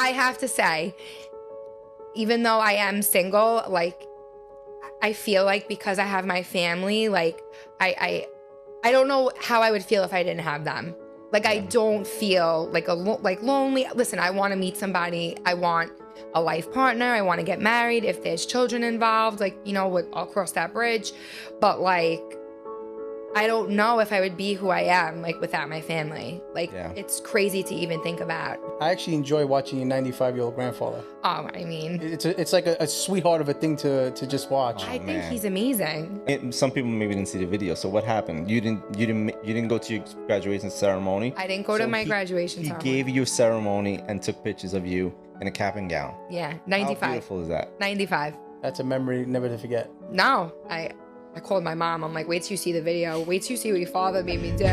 I have to say, even though I am single, like, I feel like because I have my family, like, I don't know how I would feel if I didn't have them. Like, I don't feel like lonely. Listen, I want to meet somebody. I want a life partner. I want to get married. If there's children involved, like, you know, I'll cross that bridge. But, like, I don't know if I would be who I am, like, without my family. Like, it's crazy to even think about. I actually enjoy watching your 95-year-old grandfather. Oh, I mean, it's like a sweetheart of a thing to just watch. I think he's amazing. Some people maybe didn't see the video. So what happened? You didn't go to your graduation ceremony. I didn't go to my graduation ceremony. He gave you a ceremony and took pictures of you in a cap and gown. Yeah, 95. How beautiful is that? 95. That's a memory never to forget. No, I called my mom. I'm like, wait till you see the video. Wait till you see what your father made me do.